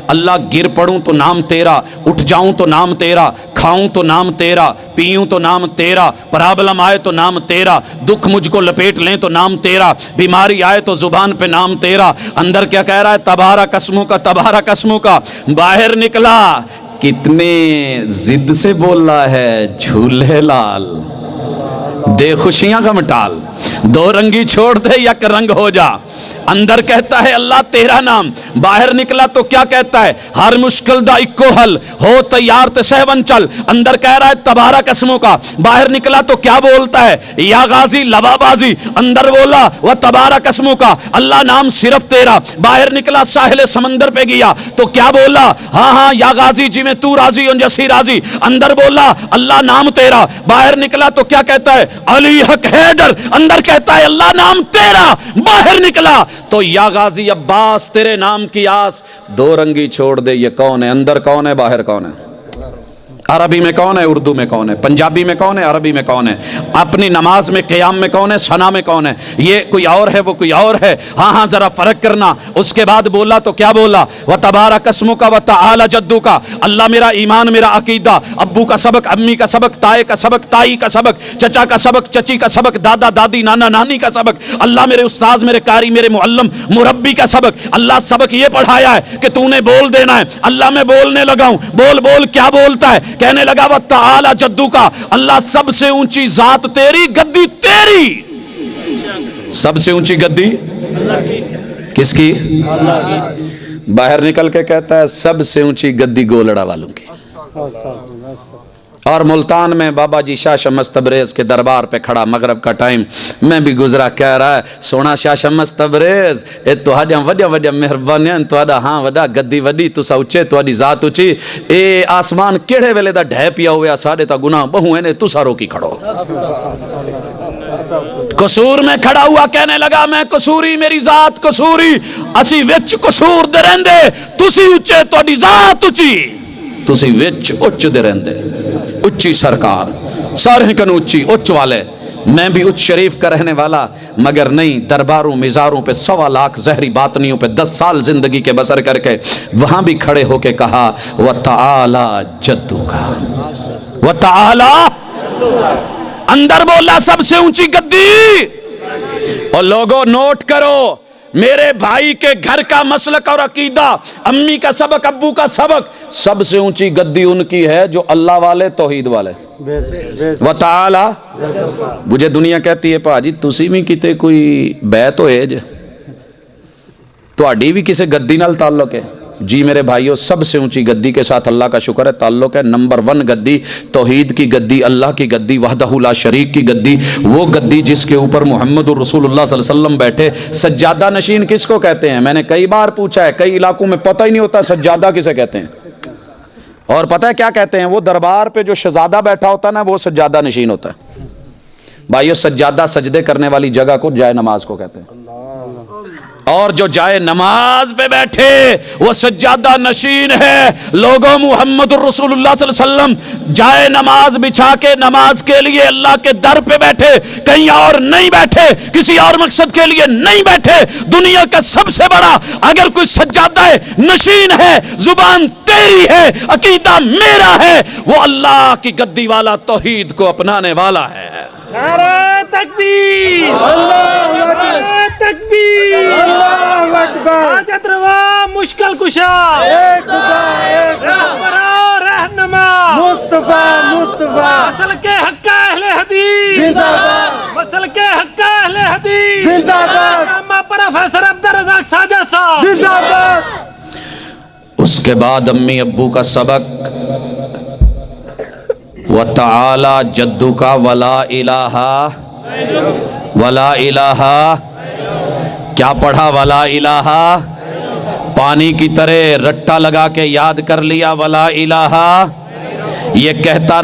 اللہ گر پڑوں تو نام تیرا، اٹھ جاؤں تو نام تیرا، کھاؤں تو نام تیرا، پیوں تو نام تیرا، پرابلم آئے تو نام تیرا، دکھ مجھ کو لپیٹ لیں تو نام تیرا، بیماری آئے تو زبان پہ نام تیرا۔ اندر کیا کہہ رہا ہے؟ تبارک اسموں کا، تبارک اسموں کا۔ باہر نکلا، کتنے ضد سے بول رہا ہے، جھولے لال دے خوشیاں کا مٹال، دو رنگی چھوڑ دے یک رنگ ہو جا۔ اندر کہتا ہے اللہ تیرا نام، باہر نکلا تو کیا کہتا ہے؟ ہر مشکل دا اکو حل، ہو تیار تے سہون چل۔ اندر کہہ رہا ہے تبارک اسموں کا، باہر نکلا تو کیا بولتا ہے؟ یا غازی لوا بازی۔ اندر بولا وہ تبارک اسموں کا، اللہ نام صرف تیرا۔ باہر نکلا ساحل سمندر پہ گیا تو کیا بولا؟ ہاں ہاں یا غازی جی میں تو راضی ان جیسی راضی۔ اندر بولا اللہ نام تیرا۔ باہر نکلا تو کیا کہتا ہے؟ علی حق حیدر۔ اندر کہتا ہے اللہ نام تیرا۔ باہر نکلا تو یا غازی عباس تیرے نام کی آس۔ دو رنگی چھوڑ دے، یہ کون ہے؟ اندر کون ہے؟ باہر کون ہے؟ عربی میں کون ہے؟ اردو میں کون ہے؟ پنجابی میں کون ہے؟ عربی میں کون ہے؟ اپنی نماز میں قیام میں کون ہے؟ ثنا میں کون ہے؟ یہ کوئی اور ہے، وہ کوئی اور ہے۔ ہاں ہاں ذرا فرق کرنا۔ اس کے بعد بولا تو کیا بولا؟ وَتَبَارَكَ اسْمُكَ وَتَعَالَى جَدُّكَ۔ اللہ میرا ایمان، میرا عقیدہ، ابو کا سبق، امی کا سبق، تائے کا سبق، تائی کا سبق، چچا کا سبق، چچی کا سبق، دادا دادی نانا نانی کا سبق، اللہ میرے استاذ، میرے قاری، میرے معلم مربی کا سبق۔ اللہ سبق یہ پڑھایا ہے کہ تو نے بول دینا ہے۔ اللہ میں بولنے لگا ہوں، بول بول۔ کیا بولتا ہے؟ کہنے لگا وَتَعَالَى جَدُّكَ، اللہ سب سے اونچی ذات تیری، گدی تیری۔ سب سے اونچی گدی کس کی؟ باہر نکل کے کہتا ہے سب سے اونچی گدی گولڑا والوں کی۔ اور ملتان میں بابا جی شاہ شمس تبریز کے دربار پہ کھڑا، مغرب کا ٹائم میں بھی گزرا، کہہ رہا ہے سونا شاہ شمس تبریز اے تہاڈیاں وڈیاں وڈیاں مہربانیاں، تہاڈا ہاں وڈا گدی وڈی، تسا اچے، تہاڈی ذات اچی، اے آسمان کیڑے ویلے دا ڈھے پیا ہویا، ساڈے تا گناہ بہو اینے، تسا روکی کھڑو۔ قصور میں کھڑا ہوا، کہنے لگا میں قصوری، میری ذات قصوری، اسی وچ قصور دے رہندے، تسی اچے، تہاڈی ذات اچی، تسی وچ اچ دے رہندے۔ اچھی سرکار، سارے کنو اچھی، اچ والے۔ میں بھی اچ شریف کا رہنے والا، مگر نہیں، درباروں مزاروں پہ 1.25 لاکھ زہری باطنیوں پہ 10 سال زندگی کے بسر کر کے وہاں بھی کھڑے ہو کے کہا وَتَعَالَى جَدُّكَ، وَتَعَالَى۔ اندر بولا سب سے اونچی گدی۔ اور لوگوں نوٹ کرو، میرے بھائی کے گھر کا مسلک اور عقیدہ، امی کا سبق، ابو کا سبق، سب سے اونچی گدی ان کی ہے جو اللہ والے، توحید والے۔ وَتَعَالَى، مجھے دنیا کہتی ہے پاجی تسی بھی کتے کوئی بیت ہوئے جے، تو اڈی بھی کسے گدی نال تعلق ہے؟ جی میرے بھائیوں، سب سے اونچی گدی کے ساتھ اللہ کا شکر ہے تعلق ہے۔ نمبر 1 گدی، توحید کی گدی، اللہ کی گدی، وحدہ لا شریک کی گدی، وہ گدی جس کے اوپر محمد الرسول اللہ صلی اللہ علیہ وسلم بیٹھے۔ سجادہ نشین کس کو کہتے ہیں؟ میں نے کئی بار پوچھا ہے، کئی علاقوں میں پتہ ہی نہیں ہوتا سجادہ کسے کہتے ہیں۔ اور پتہ ہے کیا کہتے ہیں؟ وہ دربار پہ جو شہزادہ بیٹھا ہوتا ہے نا، وہ سجادہ نشین ہوتا ہے۔ بھائیو، سجادہ سجدے کرنے والی جگہ کو جائے نماز کو کہتے ہیں، اور جو جائے نماز پہ بیٹھے وہ سجادہ نشین ہے۔ لوگوں، محمد الرسول اللہ صلی اللہ علیہ وسلم جائے نماز بچھا کے نماز کے لیے اللہ کے در پہ بیٹھے، کہیں اور نہیں بیٹھے، کسی اور مقصد کے لیے نہیں بیٹھے۔ دنیا کا سب سے بڑا اگر کوئی سجادہ نشین ہے، زبان تیری ہے، عقیدہ میرا ہے، وہ اللہ کی گدی والا، توحید کو اپنانے والا ہے۔ نعرہ تکبیر، نعرہ تکبیر، اللہ اکبر، حاجت روا مشکل کشا، ایک خدا ایک رہبر رہنما، مصطفیٰ مصطفیٰ، مسل کے حق اہل حدیث زندہ باد، مسل کے حق اہل حدیث زندہ باد، علامہ پروفیسر عبدالرزاق ساجد صاحب زندہ باد۔ اس کے بعد امی ابو کا سبق وَتَعَالَى جَدُّكَ وَلَا إِلَٰهَ وَلَا إِلَٰهَ۔ کیا پڑھا؟ وَلَا إِلَٰهَ، پانی کی طرح رٹا لگا کے یاد کر لیا، وَلَا إِلَٰهَ، یہ کہتا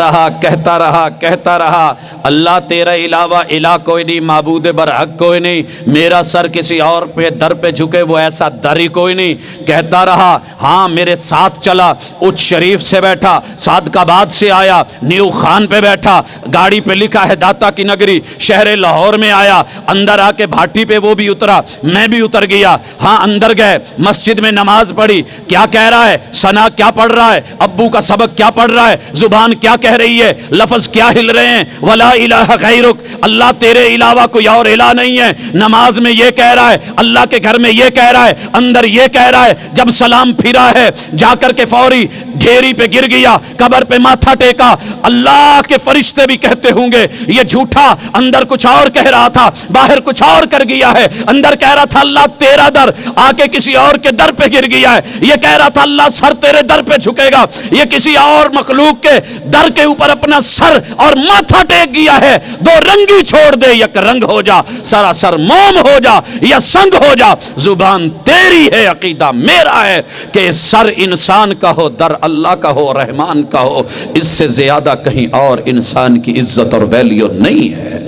رہا اللہ تیرے علاوہ الہ کوئی نہیں، معبود برحق کوئی نہیں، میرا سر کسی اور پہ در پہ جھکے وہ ایسا در ہی کوئی نہیں۔ کہتا رہا، ہاں میرے ساتھ چلا، اچ شریف سے بیٹھا، صادقآباد سے آیا، نیو خان پہ بیٹھا، گاڑی پہ لکھا ہے داتا کی نگری، شہر لاہور میں آیا، اندر آ کے بھاٹی پہ وہ بھی اترا، میں بھی اتر گیا۔ ہاں اندر گئے، مسجد میں نماز پڑھی، کیا کہہ رہا ہے، ثنا کیا پڑھ رہا ہے، ابو کا سبق کیا پڑھ رہا ہے، زبان کیا کہہ رہی ہے، لفظ کیا ہل رہے ہیں، ولا الہ غیرک، اللہ تیرے علاوہ کوئی اور الہ نہیں ہے۔ نماز میں یہ کہہ رہا ہے، اللہ کے گھر میں یہ کہہ رہا ہے، اندر یہ کہہ رہا ہے، جب سلام پھرا ہے جا کر کے فوری ڈھیری پہ گر گیا، قبر پہ ماتھا ٹیکا۔ اللہ کے فرشتے بھی کہتے ہوں گے یہ جھوٹا، اندر کچھ اور کہہ رہا تھا، باہر کچھ اور کر گیا ہے، اندر کہہ رہا تھا اللہ تیرا در، آ کے کسی اور کے در پہ گر گیا ہے، یہ کہہ رہا تھا اللہ سر تیرے در پہ جھکے گا، یہ کسی اور مخلوق کے در کے اوپر اپنا سر اور ماتھا ٹیک گیا ہے۔ دو رنگی چھوڑ دے، یک رنگ ہو جا، سراسر موم ہو جا یا سنگ ہو جا۔ زبان تیری ہے، عقیدہ میرا ہے کہ سر انسان کا ہو، در اللہ کا ہو، رحمان کا ہو، اس سے زیادہ کہیں اور انسان کی عزت اور ویلیو نہیں ہے۔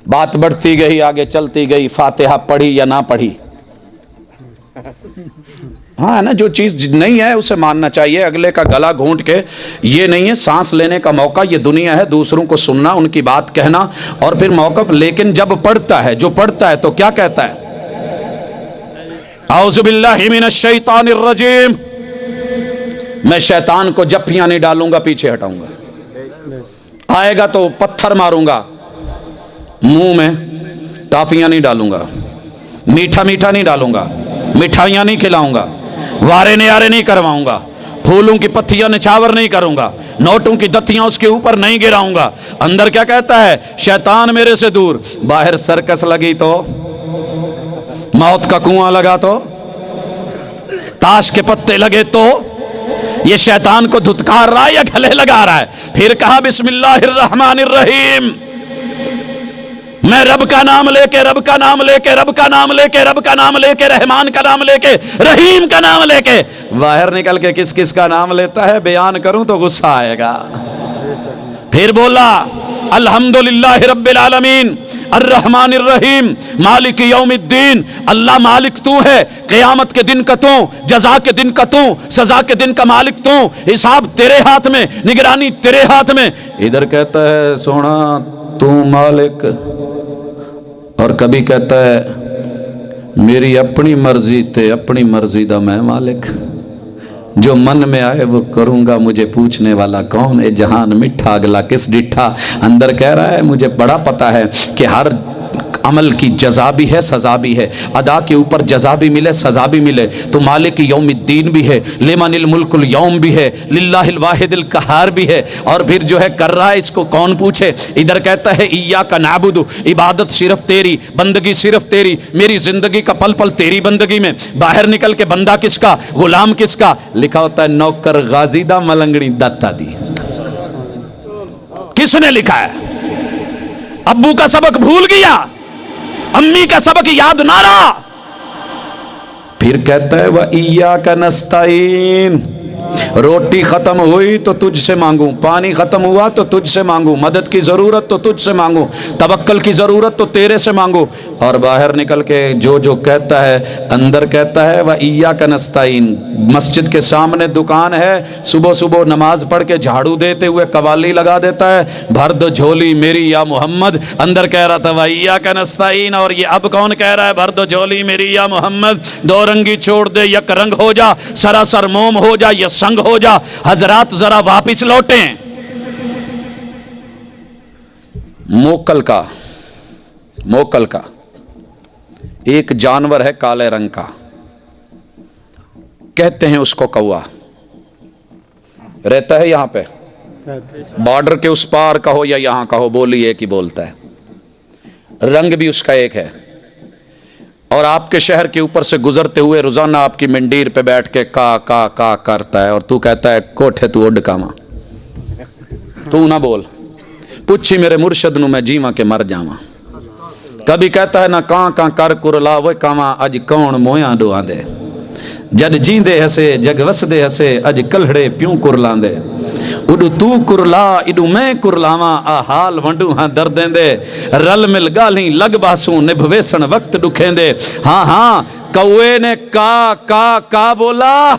بات بڑھتی گئی، آگے چلتی گئی، فاتحہ پڑھی یا نہ پڑھی؟ ہاں نا، جو چیز نہیں ہے اسے ماننا چاہیے، اگلے کا گلا گھونٹ کے یہ نہیں ہے سانس لینے کا موقع، یہ دنیا ہے، دوسروں کو سننا، ان کی بات کہنا اور پھر موقف۔ لیکن جب پڑھتا ہے، جو پڑھتا ہے تو کیا کہتا ہے؟ اعوذ باللہ من الشیطان الرجیم، میں شیطان کو جپیاں نہیں ڈالوں گا، پیچھے ہٹاؤں گا، آئے گا تو پتھر ماروں گا، منہ میں ٹافیاں نہیں ڈالوں گا، میٹھا میٹھا نہیں ڈالوں گا، مٹھائیاں نہیں کھلاؤں گا، وارے نیارے نہیں کرواؤں گا، پھولوں کی پتھیاں نچھاور نہیں کروں گا، نوٹوں کی دتیاں اس کے اوپر نہیں گراؤں گا۔ اندر کیا کہتا ہے؟ شیطان میرے سے دور۔ باہر سرکس لگی تو، موت کا کنواں لگا تو، تاش کے پتے لگے تو، یہ شیطان کو دھتکار رہا ہے یا گلے لگا رہا ہے؟ پھر کہا بسم اللہ الرحمن الرحیم، میں رب کا نام لے کے، رب کا نام لے کے، رب کا نام لے کے، رب کا نام لے کے، رحمان کا نام لے کے، رحیم کا نام لے کے۔ باہر نکل کے کس کس کا نام لیتا ہے بیان کروں تو غصہ آئے گا۔ پھر بولا الحمدللہ رب العالمین الرحمن الرحیم مالک یوم الدین، اللہ مالک تو ہے، قیامت کے دن کا تو، جزا کے دن کا تو، سزا کے دن کا مالک تو، حساب تیرے ہاتھ میں، نگرانی تیرے ہاتھ میں۔ ادھر کہتا ہے سونا تو مالک، اور کبھی کہتا ہے میری اپنی مرضی تے اپنی مرضی دا میں مالک، جو من میں آئے وہ کروں گا، مجھے پوچھنے والا کون ہے، جہان مٹھا اگلا کس ڈٹھا۔ اندر کہہ رہا ہے مجھے بڑا پتا ہے کہ ہر عمل کی جزا بھی ہے، سزا بھی ہے، ادا کے اوپر جزا بھی ملے، سزا بھی ملے، تو مالک یوم الدین بھی ہے، لمن الملک اليوم بھی ہے، للہ الواحد القہار بھی ہے، اور پھر جو ہے کر رہا ہے اس کو کون پوچھے۔ ادھر کہتا ہے ایاک نعبد، عبادت صرف تیری، بندگی صرف تیری، میری زندگی کا پل پل تیری بندگی میں۔ باہر نکل کے بندہ کس کا، غلام کس کا؟ لکھا ہوتا ہے نوکر غازی دا ملنگڑی دتا دی۔ کس نے لکھا ہے؟ ابو کا سبق بھول گیا، امی کا سبق یاد نہ رہا۔ پھر کہتا ہے وَإِيَّاكَ نَسْتَعِينُ، روٹی ختم ہوئی تو تجھ سے مانگوں، پانی ختم ہوا تو تجھ سے مانگوں، مدد کی ضرورت تو تجھ سے مانگوں، توکل کی ضرورت تو تیرے سے مانگوں۔ اور باہر نکل کے جو کہتا ہے، اندر کہتا ہے وَإِيَّاكَ نَسْتَعِينُ، مسجد کے سامنے دکان ہے، صبح صبح نماز پڑھ کے جھاڑو دیتے ہوئے قوالی لگا دیتا ہے، بھر دو جھولی میری یا محمد۔ اندر کہہ رہا تھا وَإِيَّاكَ نَسْتَعِينُ، اور یہ اب کون کہہ رہا ہے بھر دو جھولی میری یا محمد؟ دو رنگی چھوڑ دے، یک رنگ ہو جا، سراسر موم ہو جا یا سنگ ہو جا۔ حضرات ذرا واپس لوٹیں، موکل کا ایک جانور ہے کالے رنگ کا، کہتے ہیں اس کو کوا، رہتا ہے یہاں پہ، بارڈر کے اس پار کا ہو یا یہاں کا ہو، بولی ایک ہی بولتا ہے، رنگ بھی اس کا ایک ہے، اور آپ کے شہر کے اوپر سے گزرتے ہوئے روزانہ آپ کی منڈیر پہ بیٹھ کے کا کا کا کرتا ہے، اور تو کہتا ہے کوٹھے تو اڈ کاما، تو نہ بول، پوچھی میرے مرشد نو میں جیواں کے مر جاواں۔ کبھی کہتا ہے نہ کان کان کر کرلا وہ کاواں اج کون مویاں ڈواں دے، جد جیندے ہسے جگ وسدے ہسے اج کلہڑے پیوں کرلاندے اڈو تو کرلا اڈو میں کرلاواں آ حال ونڈو ہاں دردیں دے رل مل گالیں لگ باسوں نبھویسن وقت ڈکھیں دے ہاں ہاں کوئے نے کا بولا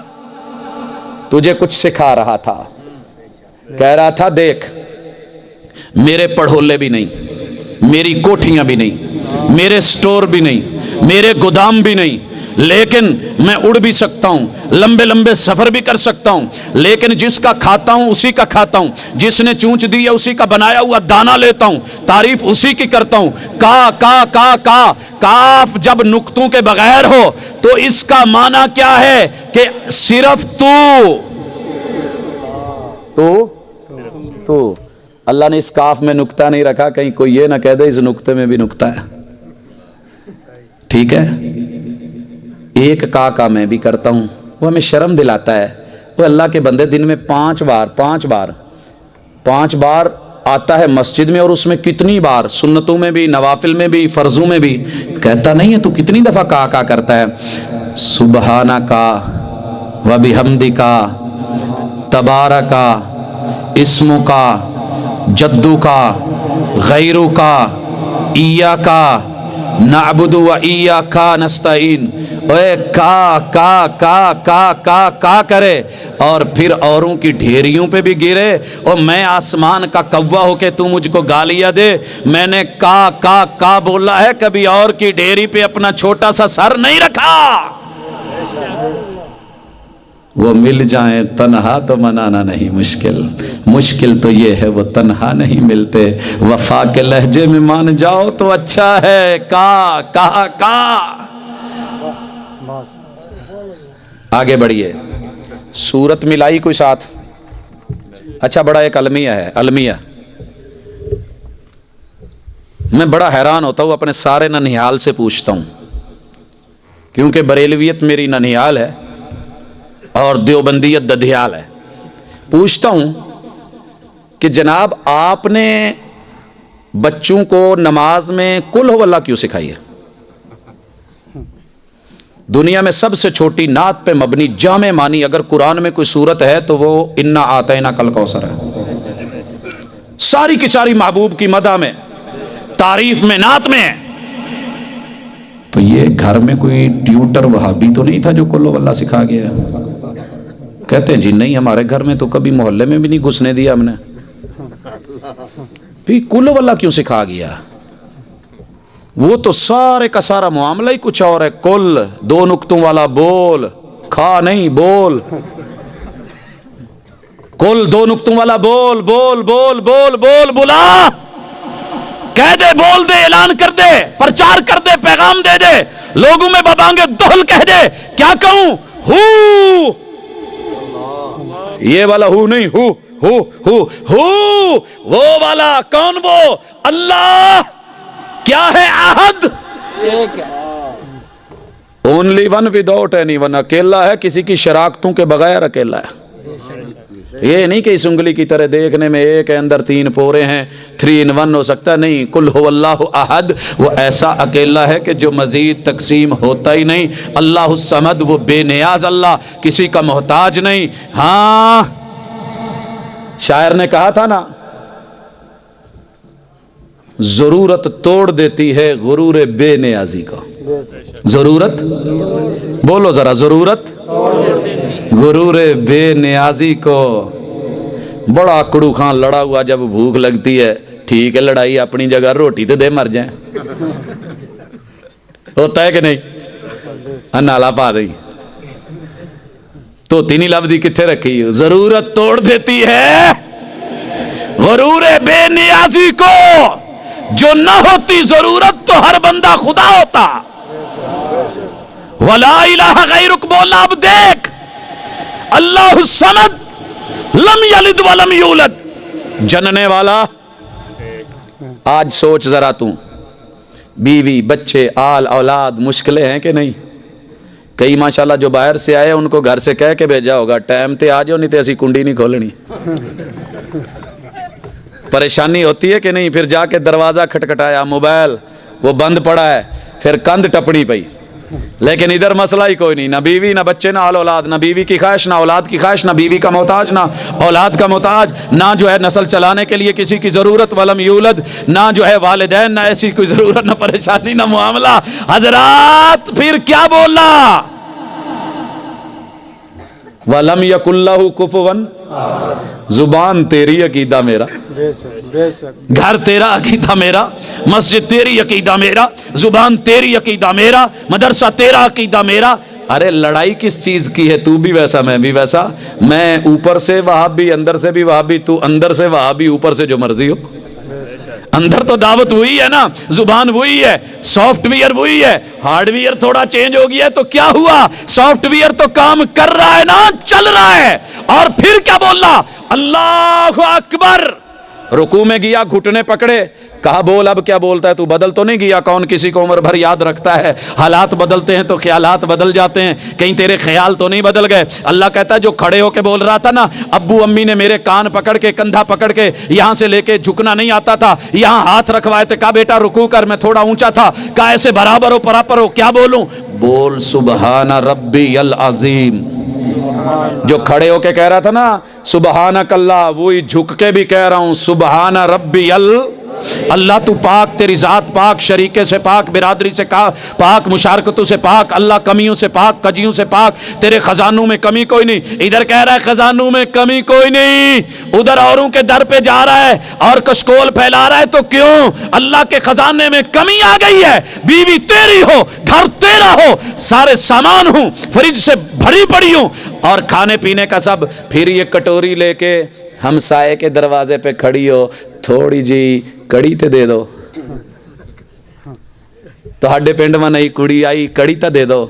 تجھے کچھ سکھا رہا تھا کہہ رہا تھا دیکھ میرے پڑھولے بھی نہیں میری کوٹھیاں بھی نہیں میرے سٹور بھی نہیں میرے گودام بھی نہیں لیکن میں اڑ بھی سکتا ہوں لمبے لمبے سفر بھی کر سکتا ہوں لیکن جس کا کھاتا ہوں اسی کا کھاتا ہوں جس نے چونچ دی ہے اسی کا بنایا ہوا دانا لیتا ہوں تعریف اسی کی کرتا ہوں کاف جب نقطوں کے بغیر ہو تو اس کا معنی کیا ہے کہ صرف تو اللہ نے اس کاف میں نقطہ نہیں رکھا کہیں کوئی یہ نہ کہہ دے اس نقطے میں بھی نقطہ ہے ٹھیک ہے ایک کا میں بھی کرتا ہوں وہ ہمیں شرم دلاتا ہے وہ اللہ کے بندے دن میں 5 بار آتا ہے مسجد میں اور اس میں کتنی بار سنتوں میں بھی نوافل میں بھی فرضوں میں بھی کہتا نہیں ہے تو کتنی دفعہ کا کرتا ہے سبحانکا و بحمدکا تبارکا اسمکا جدکا غیرکا ایاکا نعبد و ایاکا نستعین اے کا کرے اور پھر اوروں کی ڈھیریوں پہ بھی گرے اور میں آسمان کا کوا ہو کے تو مجھ کو گالیاں دے میں نے کا بولا ہے کبھی اور کی ڈھیری پہ اپنا چھوٹا سا سر نہیں رکھا وہ مل جائیں تنہا تو منانا نہیں مشکل تو یہ ہے وہ تنہا نہیں ملتے وفا کے لہجے میں مان جاؤ تو اچھا ہے کا آگے بڑھیے سورت ملائی کوئی ساتھ اچھا بڑا ایک المیہ میں بڑا حیران ہوتا ہوں اپنے سارے ننہیال سے پوچھتا ہوں کیونکہ بریلویت میری ننہیال ہے اور دیوبندیت ددھیال ہے پوچھتا ہوں کہ جناب آپ نے بچوں کو نماز میں قل ہو اللہ کیوں سکھائی ہے دنیا میں سب سے چھوٹی نعت پہ مبنی جامع معنی اگر قرآن میں کوئی صورت ہے تو وہ انا آتینا کل کوثر ہے ساری کی ساری محبوب کی مدح میں تعریف میں نعت میں تو یہ گھر میں کوئی ٹیوٹر وہابی تو نہیں تھا جو قل ہو اللہ سکھا گیا کہتے ہیں جی نہیں ہمارے گھر میں تو کبھی محلے میں بھی نہیں گھسنے دیا ہم نے بھی قل ہو اللہ کیوں سکھا گیا وہ تو سارے کا سارا معاملہ ہی کچھ اور ہے کل 2 نقطوں والا بول کھا نہیں بول کل 2 نقطوں والا بول بولا کہہ دے بول دے اعلان کر دے پرچار کر دے پیغام دے دے لوگوں میں ببانگے دہل کہہ دے کیا کہوں ہو یہ والا ہو نہیں ہو وہ والا کون وہ اللہ کیا ہے عہد only one without any one اکیلا ہے کسی کی شراکتوں کے بغیر اکیلا ہے یہ نہیں کہ اس انگلی کی طرح دیکھنے میں ایک ہے اندر 3 پورے ہیں 3 in 1 ہو سکتا ہے نہیں قل هو اللہ احد وہ ایسا اکیلا ہے کہ جو مزید تقسیم ہوتا ہی نہیں اللہ الصمد وہ بے نیاز اللہ کسی کا محتاج نہیں ہاں شاعر نے کہا تھا نا ضرورت توڑ دیتی ہے غرور بے نیازی کا ضرورت بولو ذرا ضرورت غرور بے نیازی کو بڑا کڑو خان لڑا ہوا جب بھوک لگتی ہے ٹھیک ہے لڑائی اپنی جگہ روٹی تو دے مر جائیں ہوتا ہے کہ نہیں نالا پا دیں تو تینی لفظی کتھے رکھی ضرورت توڑ دیتی ہے غرور بے نیازی کو جو نہ ہوتی ضرورت تو ہر بندہ خدا ہوتا وَلَا إِلَهَ غَيْرُكَ بولا اب دیکھ اللہ الصمد لم یلد ولم یولد جننے والا آج سوچ ذرا تو بیوی بچے آل اولاد مشکلیں ہیں کہ نہیں کئی ماشاءاللہ جو باہر سے آئے ان کو گھر سے کہہ کے بھیجا ہوگا ٹائم تے آ جاؤ نہیں تے اسی کنڈی نہیں کھولنی پریشانی ہوتی ہے کہ نہیں پھر جا کے دروازہ کھٹکھٹایا موبائل وہ بند پڑا ہے پھر کند ٹپنی پئی لیکن ادھر مسئلہ ہی کوئی نہیں، نہ بیوی نہ بچے نہ اولاد، نہ بیوی کی خواہش نہ اولاد کی خواہش، نہ بیوی کا محتاج نہ اولاد کا محتاج، نہ جو ہے نسل چلانے کے لیے کسی کی ضرورت، ولم یولد، نہ جو ہے والدین، نہ ایسی کوئی ضرورت، نہ پریشانی، نہ معاملہ۔ حضرات پھر کیا بولا؟ وَلَمْ يَكُنْ لَهُ كُفُوًا، زبان تیری عقیدہ میرا، گھر تیرا عقیدہ میرا، مسجد تیری عقیدہ میرا، زبان تیری عقیدہ میرا، مدرسہ تیرا عقیدہ میرا۔ ارے لڑائی کس چیز کی ہے؟ تو بھی ویسا میں بھی ویسا، میں اوپر سے وہابی، اندر سے بھی وہابی، تو اندر سے وہابی، اوپر سے جو مرضی ہو۔ اندر تو دعوت وہی ہے نا، زبان وہی ہے، سافٹ ویئر وہی ہے، ہارڈ ویئر تھوڑا چینج ہو گیا ہے تو کیا ہوا؟ سافٹ ویئر تو کام کر رہا ہے نا، چل رہا ہے۔ اور پھر کیا بولا؟ اللہ اکبر۔ رکوع میں گیا، گھٹنے پکڑے، کہا بول اب کیا بولتا ہے تو؟ بدل تو نہیں گیا؟ کون کسی کو عمر بھر یاد رکھتا ہے؟ حالات بدلتے ہیں تو خیالات بدل جاتے ہیں، کہیں تیرے خیال تو نہیں بدل گئے؟ اللہ کہتا ہے جو کھڑے ہو کے بول رہا تھا نا، ابو امی نے میرے کان پکڑ کے، کندھا پکڑ کے، یہاں سے لے کے جھکنا نہیں آتا تھا، یہاں ہاتھ رکھوائے تھے، کہا بیٹا رکوع کر، میں تھوڑا اونچا تھا، کہا ایسے برابر ہو پراپر ہو، کیا بولوں؟ بول سبحان ربی العظیم۔ جو کھڑے ہو کے کہہ رہا تھا نا سبحانک اللہ، وہی جھک کے بھی کہہ رہا ہوں سبحان ربی اللہ تو پاک، تیری ذات پاک، شریکے سے پاک، برادری سے پاک، مشارکتوں سے پاک، اللہ کمیوں سے پاک، کجیوں سے پاک، تیرے خزانوں میں کمی کوئی نہیں۔ ادھر کہہ رہا ہے خزانوں میں کمی کوئی نہیں، ادھر اوروں کے در پہ جا رہا ہے اور کشکول پھیلا رہا ہے، تو کیوں؟ اللہ کے خزانے میں کمی آ گئی ہے۔ بیوی تیری ہو، گھر تیرا ہو، سارے سامان ہوں، فریج سے بھری پڑی ہوں، اور کھانے پینے کا سب، پھر یہ کٹوری لے کے ہمسائے کے دروازے پہ کھڑی ہو، تھوڑی جی کڑی تے دے دو، تو ہڈے پنڈ میں نئی کڑی آئی، کڑی تے دے دو۔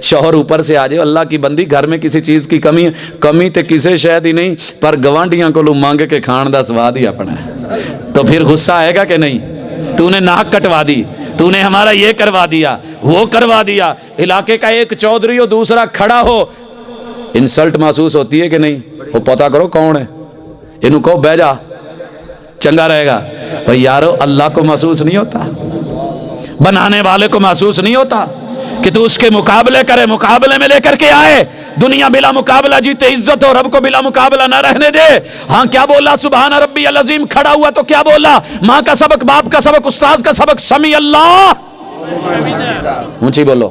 شوہر اوپر سے آ جائے، اللہ کی بندی گھر میں کسی چیز کی کمی ہے، کمی تے کسے شاید ہی نہیں، پر گوانڈیاں کو لو مانگ کے کھان دا سواد ہی اپنا ہے، تو پھر غصہ آئے گا کہ نہیں؟ تو نے ناک کٹوا دی، تو نے ہمارا یہ کروا دیا، وہ کروا دیا۔ علاقے کا ایک چودھری ہو، دوسرا کھڑا ہو، انسلٹ محسوس ہوتی ہے کہ نہیں؟ وہ پتہ کرو کون ہے، انہوں کو بہ جا، چنگا رہے گا۔ بھئی یارو اللہ کو محسوس نہیں ہوتا، بنانے والے کو محسوس نہیں ہوتا کہ تو اس کے مقابلے کرے، مقابلے میں لے کر کے آئے۔ دنیا بلا مقابلہ جیتے عزت ہو، رب کو بلا مقابلہ نہ رہنے دے۔ ہاں کیا بولا؟ سبحان ربی العظیم۔ کھڑا ہوا تو کیا بولا؟ ماں کا سبق، باپ کا سبق، استاذ کا سبق، سمی اللہ، اونچی بولو،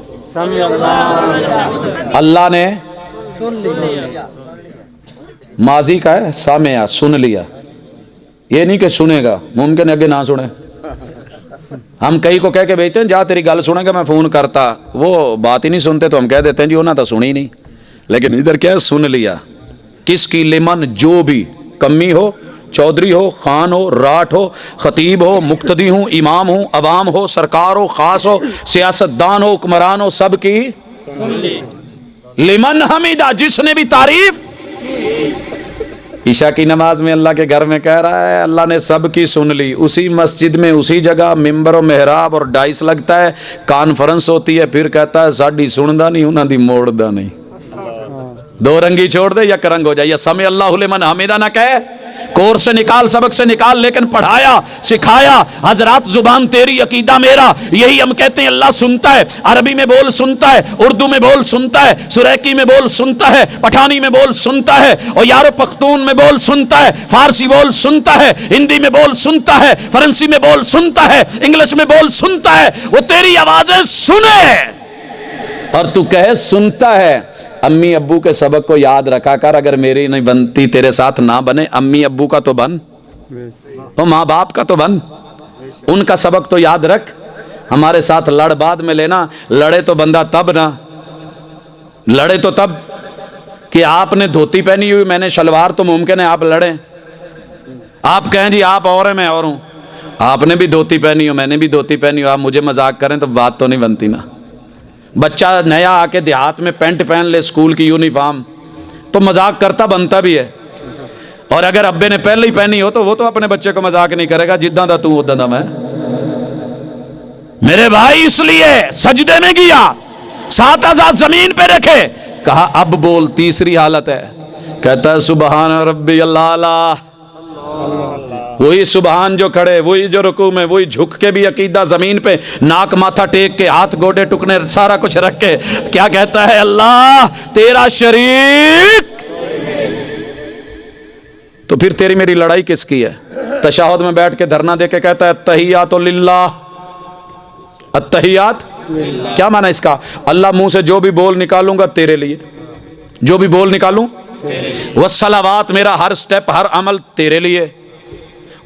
اللہ نے ماضی کا ہے، سامعہ، سن لیا، یہ نہیں کہ سنے گا، ممکن ہے اگے نہ سنے۔ ہم کئی کو کہہ کے بھیجتے ہیں جا تیری گل سنے گا میں فون کرتا، وہ بات ہی نہیں سنتے تو ہم کہہ دیتے ہیں جی انہوں نے تو سنی نہیں، لیکن ادھر کیا ہے؟ سن لیا۔ کس کی؟ لمن، جو بھی کمی ہو، چودھری ہو، خان ہو، راٹھ ہو، خطیب ہو، مقتدی ہوں، امام ہوں، عوام ہو، سرکار ہو، خاص ہو، سیاستدان ہو، حکمران ہو، سب کی لمن حمیدہ، جس نے بھی تعریف۔ عشاء کی نماز میں اللہ کے گھر میں کہہ رہا ہے اللہ نے سب کی سن لی، اسی مسجد میں اسی جگہ ممبر و محراب اور ڈائس لگتا ہے، کانفرنس ہوتی ہے، پھر کہتا ہے ساڈی سندا نہیں، انہاں دی موڑدا نہیں، دو رنگی چھوڑ دے یا کرنگ ہو جائے، یا سمع اللہ لمن حمیدہ نہ کہے، کورس سے نکال، سبق سے نکال، لیکن پڑھایا، سکھایا۔ حضرات زبان تیری عقیدہ میرا، یہی ہم کہتے ہیں اللہ سنتا ہے، عربی میں بول سنتا ہے، اردو میں بول سنتا ہے، سریکی میں بول سنتا ہے، پٹھانی میں بول سنتا ہے، اور یارو پختون میں بول سنتا ہے، فارسی بول سنتا ہے، ہندی میں بول سنتا ہے، فرنسی میں بول سنتا ہے، انگلش میں بول سنتا ہے، وہ تیری آوازیں سنے اور تو کہے سنتا ہے۔ امی ابو کے سبق کو یاد رکھا کر، اگر میری نہیں بنتی تیرے ساتھ نہ بنے، امی ابو کا تو بن، اور ماں باپ کا تو بن، ان کا سبق تو یاد رکھ۔ ہمارے ساتھ لڑ بعد میں لینا، لڑے تو بندہ تب نہ، لڑے تو تب کہ آپ نے دھوتی پہنی ہوئی، میں نے شلوار، تو ممکن ہے آپ لڑیں، آپ کہیں جی آپ اور ہیں میں اور ہوں، آپ نے بھی دھوتی پہنی ہو میں نے بھی دھوتی پہنی ہو، آپ مجھے مذاق کریں تو بات تو نہیں بنتی نا۔ بچہ نیا آ کے دیہات میں پینٹ پہن لے، اسکول کی یونیفارم، تو مذاق کرتا بنتا بھی ہے، اور اگر ابے نے پہلے ہی پہنی ہو تو وہ تو اپنے بچے کو مذاق نہیں کرے گا، جداں دا تو اداں دا میں۔ میرے بھائی اس لیے سجدے میں گیا، سات آزاد زمین پہ رکھے، کہا اب بول۔ تیسری حالت ہے، کہتا ہے سبحان ربی اللہ، وہی سبحان جو کھڑے، وہی جو رکوع میں، وہی جھک کے بھی عقیدہ زمین پہ، ناک ماتھا ٹیک کے، ہاتھ گوڑے ٹکنے سارا کچھ رکھ کے کیا کہتا ہے؟ اللہ تیرا شریک۔ تو پھر تیری میری لڑائی کس کی ہے؟ تشہد میں بیٹھ کے دھرنا دے کے کہتا ہے التحیات للہ، التحیات کیا معنی اس کا؟ اللہ منہ سے جو بھی بول نکالوں گا تیرے لیے، جو بھی بول نکالوں، والصلوات میرا ہر سٹیپ ہر عمل تیرے لیے،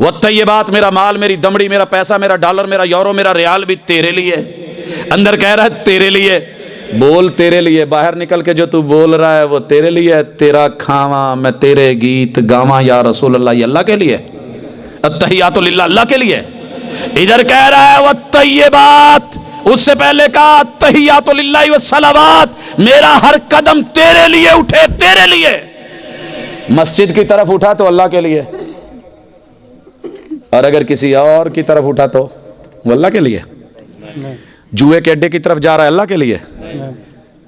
والطیبات میرا مال، میری دمڑی، میرا پیسہ، میرا ڈالر، میرا یورو، میرا ریال بھی تیرے لیے۔ اندر کہہ رہا ہے تیرے لیے، بول تیرے لیے، باہر نکل کے جو تو بول رہا ہے وہ تیرے لیے ہے۔ تیرا کھاواں میں تیرے گیت گاواں یا رسول اللہ، یہ اللہ کے لیے، التحیات للہ اللہ کے لیے۔ ادھر کہہ رہا ہے والطیبات، اس سے پہلے کہا التحیات للہ والصلوات، میرا ہر قدم تیرے لیے اٹھے، تیرے لیے۔ مسجد کی طرف اٹھا تو اللہ کے لیے، اور اگر کسی اور کی طرف اٹھا تو وہ اللہ کے لیے۔ جوئے کے اڈے کی طرف جا رہا ہے اللہ کے لیے،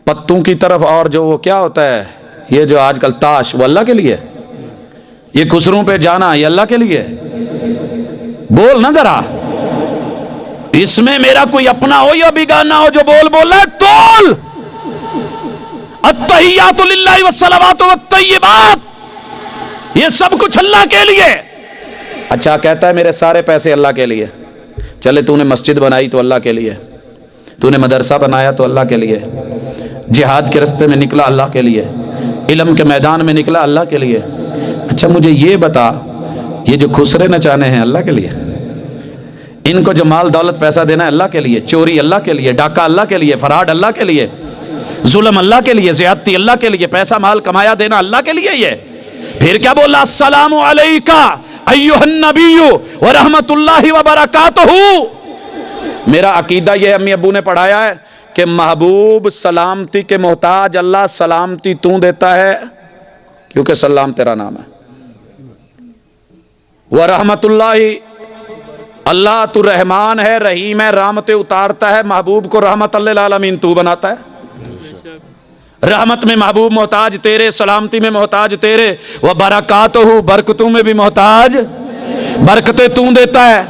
پتوں کی طرف، اور جو وہ کیا ہوتا ہے یہ جو آج کل تاش، وہ اللہ کے لیے۔ یہ خسروں پہ جانا یہ اللہ کے لیے۔ بول نہ ذرا، اس میں میرا کوئی اپنا ہو یا بیگانہ ہو جو بول رہا ہے، تول التحیات للہ والصلوات والطیبات، یہ سب کچھ اللہ کے لیے۔ اچھا کہتا ہے میرے سارے پیسے اللہ کے لیے، چلے تو نے مسجد بنائی تو اللہ کے لیے، تو نے مدرسہ بنایا تو اللہ کے لیے، جہاد کے راستے میں نکلا اللہ کے لیے، علم کے میدان میں نکلا اللہ کے لیے۔ اچھا مجھے یہ بتا، یہ جو خسرے نچانے ہیں اللہ کے لیے، ان کو جو مال دولت پیسہ دینا ہے اللہ کے لیے، چوری اللہ کے لیے، ڈاکہ اللہ کے لیے، فراڈ اللہ کے لیے، ظلم اللہ کے لیے، زیادتی اللہ کے لیے، پیسہ مال کمایا دینا اللہ کے لیے۔ یہ پھر کیا بولا؟ السلام علیکہ ایھا النبی ورحمۃ اللہ وبرکاتہ۔ میرا عقیدہ یہ امی ابو نے پڑھایا ہے کہ محبوب سلامتی کے محتاج، اللہ سلامتی تو دیتا ہے کیونکہ سلام تیرا نام ہے، ورحمۃ اللہ، اللہ تو رحمان ہے، رحیم ہے، رحمتیں اتارتا ہے، محبوب کو رحمت للعالمین تو بناتا ہے۔ رحمت میں محبوب محتاج تیرے، سلامتی میں محتاج تیرے، وہ برکاتہ، برکتوں میں بھی محتاج، برکتیں تو دیتا ہے۔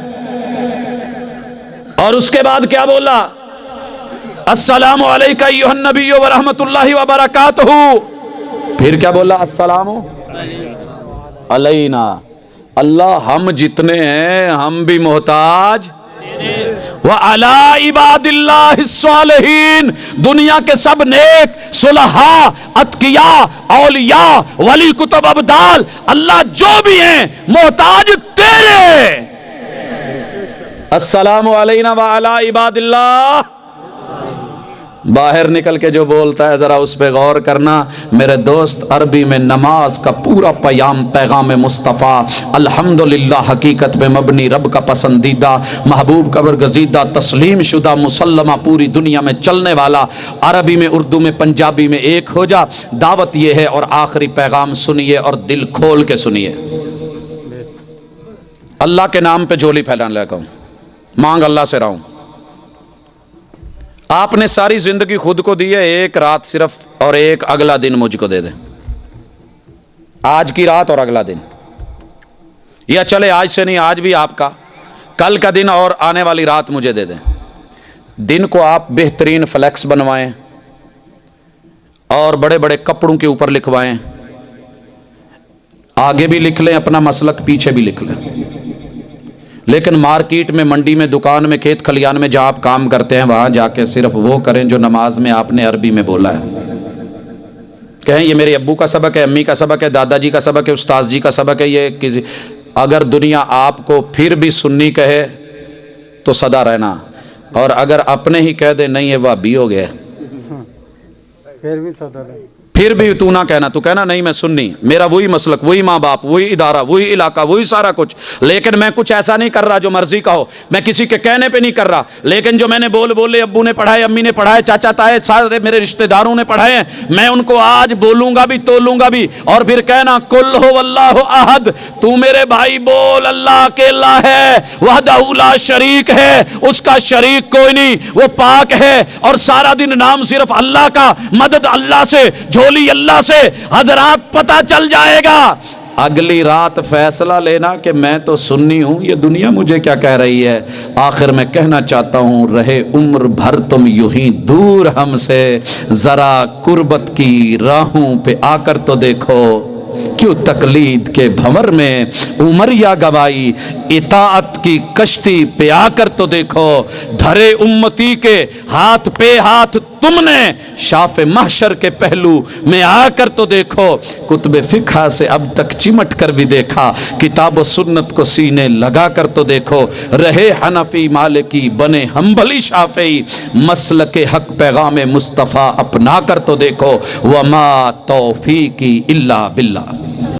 اور اس کے بعد کیا بولا؟ السلام علیکہ ایھا النبی ورحمۃ اللہ وبرکاتہ۔ پھر کیا بولا؟ السلام علینا، اللہ ہم جتنے ہیں ہم بھی محتاج، وعلی عباد اللہ الصالحین، دنیا کے سب نیک صلحاء اتقیاء اولیاء ولی کتب ابدال، اللہ جو بھی ہیں محتاج تیرے۔ السلام علینا وعلی عباد اللہ۔ باہر نکل کے جو بولتا ہے ذرا اس پہ غور کرنا میرے دوست۔ عربی میں نماز کا پورا پیغام مصطفیٰ الحمدللہ حقیقت میں مبنی، رب کا پسندیدہ، محبوب کا برگزیدہ، تسلیم شدہ، مسلمہ، پوری دنیا میں چلنے والا، عربی میں، اردو میں، پنجابی میں ایک ہو جا۔ دعوت یہ ہے، اور آخری پیغام سنیے اور دل کھول کے سنیے۔ اللہ کے نام پہ جھولی پھیلانے لگا ہوں، مانگ اللہ سے رہا ہوں۔ آپ نے ساری زندگی خود کو دی ہے، ایک رات صرف، اور ایک اگلا دن مجھ کو دے دیں، آج کی رات اور اگلا دن، یا چلے آج سے نہیں، آج بھی آپ کا، کل کا دن اور آنے والی رات مجھے دے دیں۔ دن کو آپ بہترین فلیکس بنوائیں اور بڑے بڑے کپڑوں کے اوپر لکھوائیں، آگے بھی لکھ لیں اپنا مسلک، پیچھے بھی لکھ لیں، لیکن مارکیٹ میں، منڈی میں، دکان میں، کھیت کھلیان میں جہاں آپ کام کرتے ہیں وہاں جا کے صرف وہ کریں جو نماز میں آپ نے عربی میں بولا ہے۔ کہیں یہ میرے ابو کا سبق ہے، امی کا سبق ہے، دادا جی کا سبق ہے، استاذ جی کا سبق ہے، یہ اگر دنیا آپ کو پھر بھی سنی کہے تو صدا رہنا، اور اگر اپنے ہی کہہ دے نہیں یہ وہابی ہو گیا پھر بھی تو نہ کہنا، تو کہنا نہیں میں سنی، میرا وہی مسلک، وہی ماں باپ، وہی ادارہ، وہی علاقہ، وہی سارا کچھ، لیکن میں کچھ ایسا نہیں کر رہا جو مرضی کا ہو، میں کسی کے کہنے پہ نہیں کر رہا، لیکن جو میں نے بولے ابو نے پڑھائے، امی نے پڑھائے، چاچا تائے، سارے میرے رشتہ داروں نے پڑھائے ہیں، میں ان کو آج بولوں گا بھی، تولوں گا بھی، اور پھر کہنا قل هو اللہ احد، تو میرے بھائی بول اللہ اکیلا ہے، وحدہ لا شریک ہے، اس کا شریک کوئی نہیں، وہ پاک ہے، اور سارا دن نام صرف اللہ کا، مدد اللہ سے، جھولی اللہ سے۔ حضرات پتہ چل جائے گا اگلی رات فیصلہ لینا کہ میں تو سنی ہوں، یہ دنیا مجھے کیا کہہ رہی ہے۔ آخر میں کہنا چاہتا ہوں، رہے عمر بھر تم یوں ہی دور ہم سے، ذرا قربت کی راہوں پہ آ کر تو دیکھو، کیوں تقلید کے بھنور میں عمریہ گوائی، اطاعت کی کشتی پہ آ کر تو دیکھو، دھرے امتی کے ہاتھ پہ ہاتھ تم نے، شاف محشر کے پہلو میں آ کر تو دیکھو۔ کتب فقہ سے اب تک چمٹ کر بھی دیکھا، کتاب و سنت کو سینے لگا کر تو دیکھو، رہے حنفی مالکی بنے حنبلی شافعی، مسلک حق پیغام مصطفیٰ اپنا کر تو دیکھو، وما توفیقی الا باللہ۔